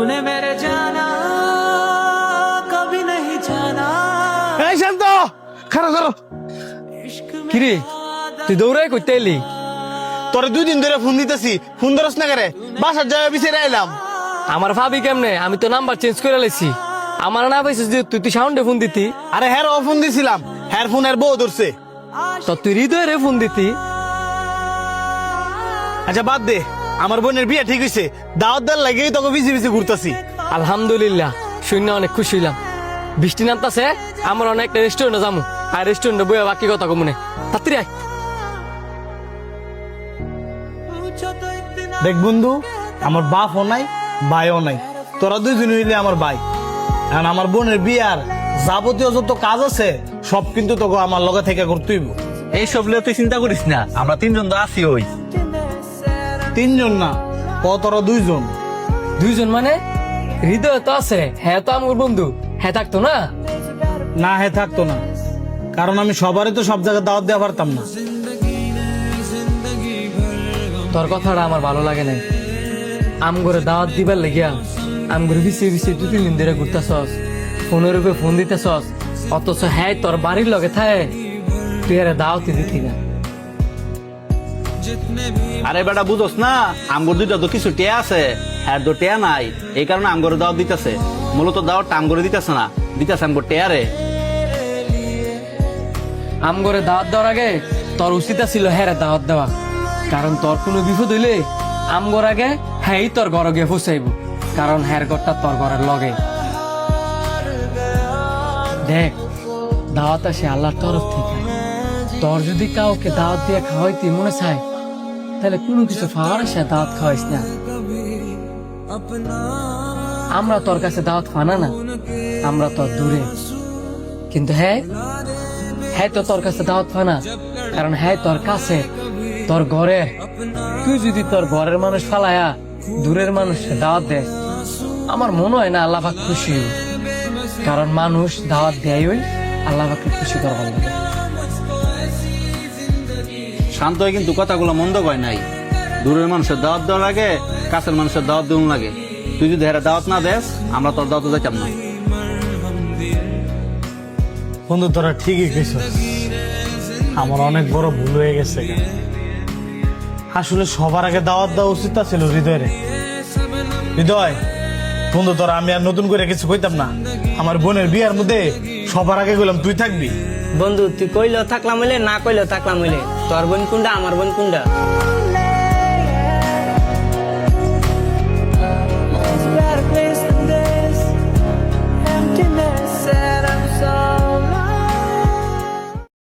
तूने मेरे जाना कभी नहीं जाना এই শান্ত খারো খারো কিরে তুই দৌড়াই করতে এলি? তোরে 2 দিন ধরে ফোন দিতেছি, ফোন ধরস না করে। বাসার যাওয়া বিছেরে আইলাম। আমার ভাবি কেমনে? আমি তো নাম্বার চেঞ্জ করে লাইছি। আমার না পাইছিস যে তুই সাউন্ডে ফোন দিতি। আরে হ্যাঁ ফোন দিছিলাম, হ্যাঁ ফোনের বউ ধরছে। তো তুই হৃদয় রে ফোন দিতি। আচ্ছা বাদ দে, আমার বোনের বিয়ে ঠিক হইছে, দাওয়াত দেওয়ার লাগেই তোকে বিজি বিজি ঘুরতাছি। আলহামদুলিল্লাহ, শুনে অনেক খুশি হইলাম। বৃষ্টি নামতাছে, আমার অনেক রেস্টুরেন্টে যাবো। আর রেস্টুরেন্টে বইয়া বাকি কথা কমনে তাড়াতাড়ি আয়। দেখ বন্ধু, আমার বাপও নাই ভাইও নাই, তোরা 2 জন হইলে আমার ভাই। আর আমার বোনের বিয়ার যাবতীয় যত কাজ আছে সব কিন্তু তোকে আমার লগে থেকে করতেই। এই সব লিয়ে তুই চিন্তা করিস না, আমরা 3 জন তো আছি। ওই 3 জন না, তোরা 2 জন। 2 জন মানে? হৃদয় তো আছে, হ্যাঁ তো আমার বন্ধু, হ্যাঁ থাকতো না? না হ্যাঁ থাকতো না, কারণ আমি সবারই তো সব জায়গায় দাওয়াত দেওয়া পারতাম না। তোর কথাটা আমার ভালো লাগে নাই। আম করে দাওয়াত দিবার লাগিয়া আম করে বিছিয়ে 2-3 দিন ধরে ঘুরতেছস, ফোনের উপরে ফোন দিতেছস, অথচ হ্যাঁ তোর বাড়ির লগে থাকে তুই আরে দাওয়াতই দিতি না। আরে বেটা বুঝোস না, আমগর দুইটা তো কিছু টেয়া আছে, হ্যাঁ তো টেয়া নাই, এই কারণে আমগরে দাওয়াত দিতেছে। মূলত দাওয়াতটা আমগরে দিতেছে না, দিতেছে আমগর টেয়ারে। আম করে দাওয়াত দেওয়ার আগে তোর উচিত ছিল হ্যাঁ দাওয়াত দেওয়া, কারণ তোর কোনো বিপদ হইলে আম গর আগে হ্যাঁ তোর ঘরে গিয়ে ফুসাইব, কারণ হ্যার ঘরটা তোর ঘরের লগে। দেখ, দাওয়াত আসে আল্লাহর তরফ থেকে। তোর যদি কাউকে দাওয়াত দিয়ে খাওয়াইতে মনে চায়, তাহলে কোনো কিছু পাওয়ার আসে দাওয়াত খাওয়াইস না। আমরা তোর কাছে দাওয়াত ফানা না, আমরা তোর দূরে। কিন্তু হ্যাঁ হ্যাঁ তো তোর কাছে দাওয়াত ফানা, কারণ হ্যাঁ তোর কাছে, তোর ঘরে। তুই যদি তোর ঘরের মানুষ ফালায়া দূরের মানুষকে দাওয়াত দে, আমার মনে হয় না আল্লাহ পাক খুশি হইব। কারণ মানুষ দাওয়াত দেয় ওই আল্লাহ পাককে খুশি করবার লাগে। শান্ত হয়ে কিন্তু কথাগুলো মন্দ কয় নাই। দূরের মানুষের দাওয়াত দেওয়ার লাগে, কাছের মানুষের দাওয়াত দেওয়ার লাগে। তুই যদি হেরা দাওয়াত না দেস, আমরা তোর দাওয়াত যাইতাম না। বন্ধু তোরা ঠিকই কইছস, আমার অনেক বড় ভুল হয়ে গেছে। আসলে সবার আগে দাওয়াত দেওয়া উচিত ছিল হৃদয়ের। হৃদয় বন্ধু, তোরা আমি আর নতুন করে কিছু কইতাম না। আমার বোনের বিয়ার মধ্যে সবার আগে গেলাম তুই থাকবি। বন্ধু তুই কইলেও থাকলাম হইলে, না কইলেও থাকলাম হইলে। তোর বোন কোনটা, আমার বোন কোনটা?